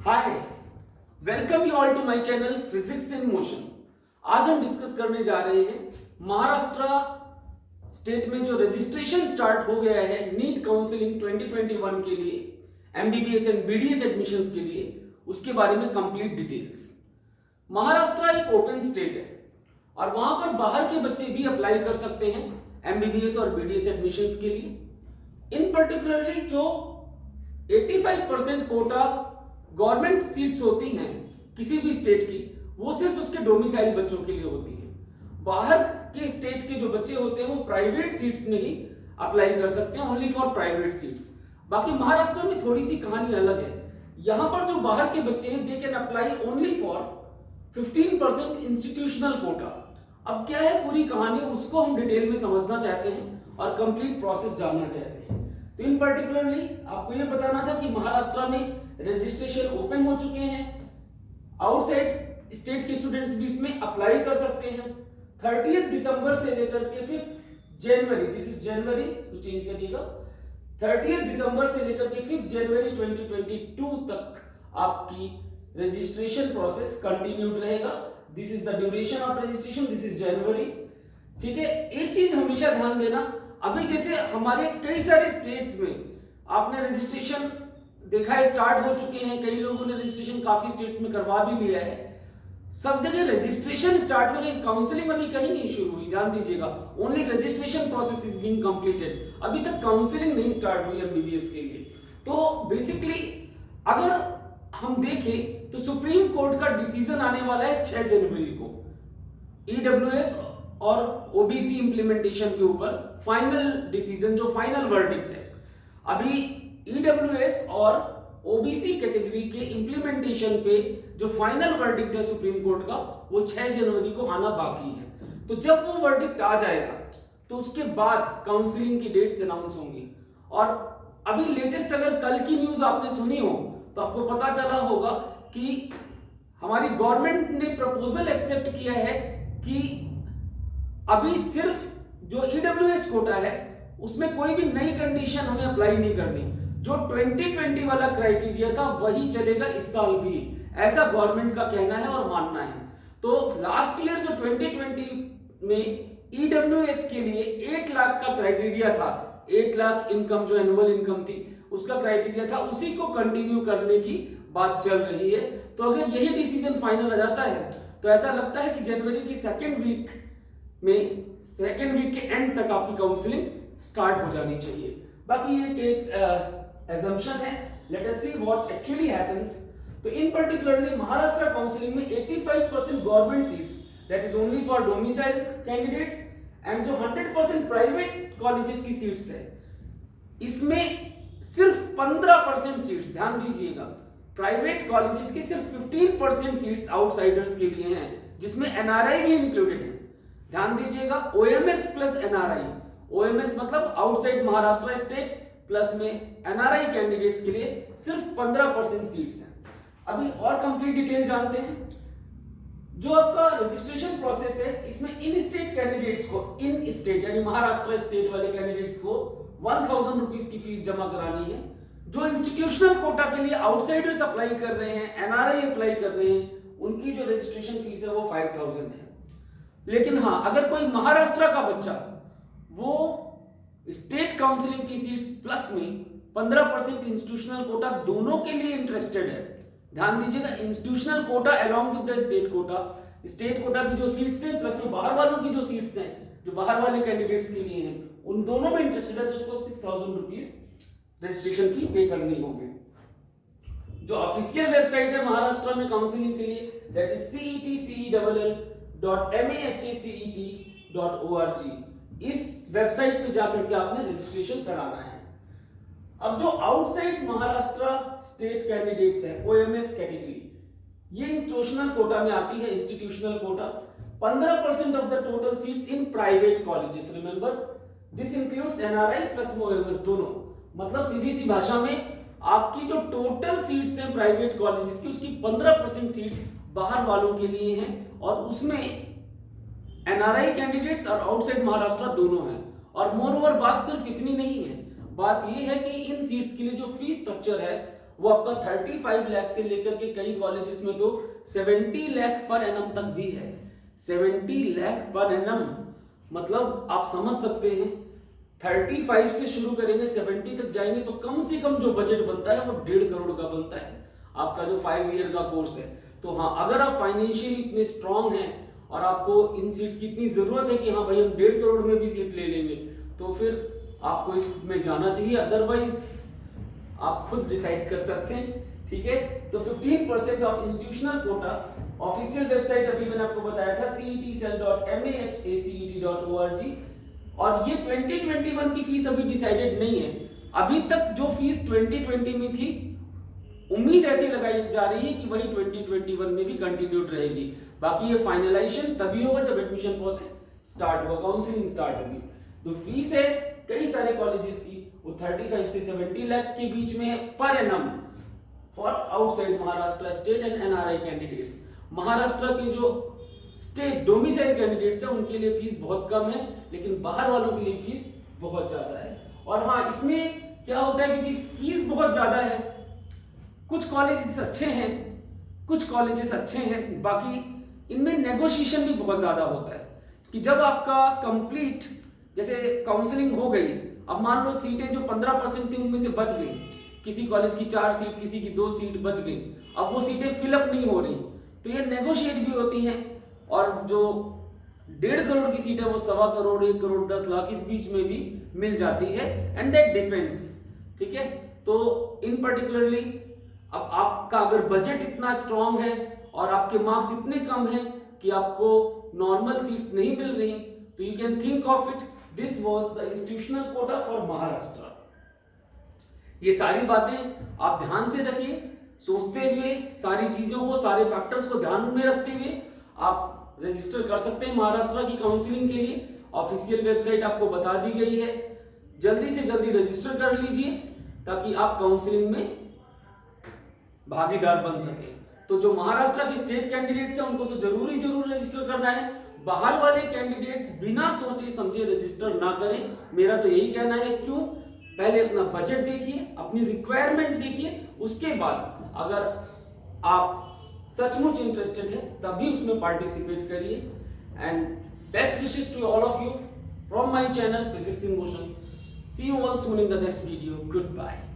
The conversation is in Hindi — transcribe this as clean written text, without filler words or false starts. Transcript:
Hi, welcome you all to my channel physics in motion. आज हम डिस्कस करने जा रहे हैं महाराष्ट्र स्टेट में जो रजिस्ट्रेशन स्टार्ट हो गया है नीट काउंसलिंग 2021 के लिए एमबीबीएस एंड बीडीएस एडमिशंस के लिए, उसके बारे में कंप्लीट डिटेल्स। महाराष्ट्र एक ओपन स्टेट है और वहां पर बाहर के बच्चे भी अप्लाई कर सकते हैं एमबीबीएस और बीडीएस एडमिशंस के लिए। इन पर्टिकुलरली जो 85% कोटा गवर्नमेंट सीट्स होती हैं किसी भी स्टेट की, वो सिर्फ उसके डोमिसाइल बच्चों के लिए होती है। बाहर के स्टेट के जो बच्चे होते हैं वो प्राइवेट सीट्स में ही अप्लाई कर सकते हैं, ओनली फॉर प्राइवेट सीट्स। बाकी महाराष्ट्र में थोड़ी सी कहानी अलग है। यहां पर जो बाहर के बच्चे हैं they can apply only for 15% institutional quota. अब क्या है पूरी कहानी, उसको हम डिटेल में समझना चाहते हैं और कंप्लीट प्रोसेस जानना चाहते हैं। तो इन पर्टिकुलरली आपको यह बताना था कि महाराष्ट्र में रजिस्ट्रेशन ओपन हो चुके हैं, आउटसाइड स्टेट के स्टूडेंट्स भी इसमें अप्लाई कर सकते हैं। 30 दिसंबर से लेकर के 5 जनवरी, दिस इज जनवरी तो चेंज करिएगा, 30 दिसंबर से लेकर के 5 जनवरी 2022 तक आपकी रजिस्ट्रेशन प्रोसेस कंटिन्यूड रहेगा। This is the duration of registration, this is जनवरी। ठीक है, एक चीज हमेशा ध्यान देना, अभी जैसे हमारे कई सारे स्टेट्स में आपने रजिस्ट्रेशन देखा है स्टार्ट हो चुके हैं, कई लोगों ने रजिस्ट्रेशन काफी स्टेट्स में करवा भी लिया है। सब जगह रजिस्ट्रेशन स्टार्ट हो रही, काउंसलिंग अभी कहीं नहीं शुरू हुई, ध्यान दीजिएगा। Only registration process is being completed, अभी तक काउंसलिंग नहीं स्टार्ट हुई एमबीबीएस के लिए। तो बेसिकली अगर हम देखें तो सुप्रीम कोर्ट का डिसीजन आने वाला है 6 जनवरी को ईडब्ल्यूएस और ओबीसी इंप्लीमेंटेशन के ऊपर फाइनल डिसीजन, जो फाइनल वर्डिक्ट है। अभी ईडब्ल्यूएस और ओबीसी कैटेगरी के इंप्लीमेंटेशन पे जो फाइनल वर्डिक्ट है सुप्रीम कोर्ट का, वो 6 जनवरी को आना बाकी है। तो जब वो वर्डिक्ट आ जाएगा तो उसके बाद काउंसलिंग की डेट्स अनाउंस होंगी। और अभी लेटेस्ट अगर कल की न्यूज आपने सुनी हो तो आपको पता चला होगा कि हमारी गवर्नमेंट ने प्रपोजल एक्सेप्ट किया है कि अभी सिर्फ जो ईडब्ल्यूएस कोटा है उसमें कोई भी नई कंडीशन हमें अप्लाई नहीं करनी, जो 2020 वाला क्राइटेरिया था वही चलेगा इस साल भी, ऐसा गवर्नमेंट का कहना है और मानना है। तो लास्ट ईयर जो 2020 में ईडब्ल्यूएस के लिए 8 लाख का क्राइटेरिया था, 8 लाख इनकम जो एनुअल इनकम थी उसका क्राइटेरिया था, उसी को कंटिन्यू करने की बात चल रही है। तो अगर यही डिसीजन फाइनल आ जाता है तो ऐसा लगता है कि जनवरी की सेकेंड वीक के एंड तक आपकी काउंसलिंग स्टार्ट हो जानी चाहिए। बाकी ये एक assumption है, let us see what actually happens। तो in particularly महाराष्ट्र काउंसलिंग में 85% government seats, that is only for domicile candidates, and जो 100% प्राइवेट कॉलेजेस की सीट्स है, इसमें सिर्फ 15% सीट्स, ध्यान दीजिएगा, प्राइवेट कॉलेजेस की सिर्फ 15% सीट्स आउटसाइडर्स के लिए हैं, जिसमें एनआरआई भी इंक्लूडेड है। ध्यान दीजिएगा, ओएमएस प्लस एनआरआई, ओएमएस मतलब आउटसाइड महाराष्ट्र स्टेट, प्लस में एनआरआई कैंडिडेट्स के लिए सिर्फ 15% सीट्स हैं। अभी और कंप्लीट डिटेल जानते हैं। जो आपका रजिस्ट्रेशन प्रोसेस है, इसमें इन स्टेट कैंडिडेट्स को, इन स्टेट यानी महाराष्ट्र स्टेट वाले कैंडिडेट्स को 1000 रुपीज की फीस जमा करानी है। जो इंस्टीट्यूशनल कोटा के लिए आउटसाइडर्स अप्लाई कर रहे हैं, एनआरआई अप्लाई कर रहे हैं, उनकी जो रजिस्ट्रेशन फीस है वो 5000 है। लेकिन हाँ, अगर कोई महाराष्ट्र का बच्चा वो स्टेट काउंसलिंग की सीट्स प्लस में 15% इंस्टीट्यूशनल कोटा दोनों के लिए इंटरेस्टेड है, ध्यान दीजिएगा, institutional quota along with the state quota, state quota की जो सीट्स हैं प्लस में बाहर वालों की जो सीट्स हैं, जो बाहर वाले कैंडिडेट्स के लिए हैं, उन दोनों में इंटरेस्टेड है तो उसको 6000 रुपीज रजिस्ट्रेशन फी पे करनी होगी। जो ऑफिशियल वेबसाइट है महाराष्ट्र में काउंसलिंग के लिए, दैट इज cetcell.mahacet.org। इस वेबसाइट पे जाकर के आपने रजिस्ट्रेशन कराना है। अब जो आउटसाइड महाराष्ट्र स्टेट कैंडिडेट्स हैं, ओएमएस कैटेगरी, ये इंस्टीट्यूशनल कोटा में आती है, institutional quota 15% of the total seats in private colleges. Remember this includes NRI plus OMS दोनों। मतलब सीधी सी भाषा में आपकी जो टोटल सीट्स हैं प्राइवेट कॉलेजेस की, उसकी 15% सीट्स बाहर वालों के लिए हैं, और उसमें एनआरआई कैंडिडेट्स और आउटसाइड महाराष्ट्र दोनों हैं। और मोर ओवर बात सिर्फ इतनी नहीं है, बात यह है कि इन सीट्स के लिए जो फीस स्ट्रक्चर है वो आपका 35 लाख से लेकर के कई कॉलेजेस में तो 70 लाख पर एनम तक भी है। 70 लाख पर एनम, मतलब आप समझ सकते हैं 35 से शुरू करेंगे 70 तक जाएंगे तो कम से कम जो बजट बनता है वो 1.5 करोड़ का बनता है आपका जो 5 ईयर का कोर्स है। तो हाँ, अगर आप फाइनेंशियली इतने स्ट्रांग हैं और आपको इन सीट्स की इतनी जरूरत है कि हाँ भाई हम 1.5 करोड़ में भी सीट ले लेंगे, तो फिर आपको इसमें जाना चाहिए, अदरवाइज आप खुद डिसाइड कर सकते हैं। ठीक है, तो 15% of institutional quota, official website अभी मैंने आपको बताया था cetcell.mahacet.org, और ये 2021 की फीस अभी डिसाइडेड नहीं है। अभी तक जो फीस 2020 में थी, उम्मीद ऐसे लगाई जा रही है कि वही 2021 में भी कंटिन्यूड रहेगी। बाकी ये फाइनलाइजेशन तभी होगा जब एडमिशन प्रोसेस स्टार्ट होगा, काउंसलिंग स्टार्ट होगी। तो फीस है कई सारे कॉलेजेस की, वो 35 से 70 लाख के बीच में है per annum for outside Maharashtra state and NRI candidates. Maharashtra के जो स्टेट डोमिसाइल कैंडिडेट्स हैं उनके लिए फीस बहुत कम है, लेकिन बाहर वालों के लिए फीस बहुत ज्यादा है। और हाँ, इसमें क्या होता है, क्योंकि फीस बहुत ज्यादा है, कुछ कॉलेजेस अच्छे हैं, कुछ कॉलेजेस अच्छे हैं, बाकी इनमें नेगोशिएशन भी बहुत ज्यादा होता है कि जब आपका कंप्लीट जैसे काउंसलिंग हो गई, अब मान लो सीटें जो 15% थी उनमें से बच गई, किसी कॉलेज की 4 सीट, किसी की 2 सीट बच गई, अब वो सीटें फिलअप नहीं हो रही, तो ये नेगोशिएट भी होती हैं। और जो 1.5 करोड़ की सीट है वो 1.25 करोड़, 1 करोड़ 10 लाख इस बीच में भी मिल जाती है, एंड दैट डिपेंड्स। ठीक है, तो इन पर्टिकुलरली अब आपका अगर बजट इतना स्ट्रांग है और आपके मार्क्स इतने कम हैं कि आपको नॉर्मल सीट्स नहीं मिल रही, तो you can think of it, this was the institutional Kota for Maharashtra. ये सारी बातें आप ध्यान से रखिए, सोचते हुए सारी चीजों को, सारे फैक्टर्स को ध्यान में रखते हुए आप रजिस्टर कर सकते हैं महाराष्ट्र की काउंसलिंग के लिए। ऑफिशियल वेबसाइट आपको बता दी गई है, जल्दी से जल्दी रजिस्टर कर लीजिए ताकि आप काउंसलिंग में भागीदार बन सके। तो जो महाराष्ट्र के स्टेट कैंडिडेट्स हैं उनको तो जरूर रजिस्टर करना है, बाहर वाले कैंडिडेट्स बिना सोचे समझे रजिस्टर ना करें, मेरा तो यही कहना है। क्यों? पहले अपना बजट देखिए, अपनी रिक्वायरमेंट देखिए, उसके बाद अगर आप सचमुच इंटरेस्टेड है तभी उसमें पार्टिसिपेट करिए। And best wishes to all of you from my channel physics in motion. See you all soon in the next video. Good bye.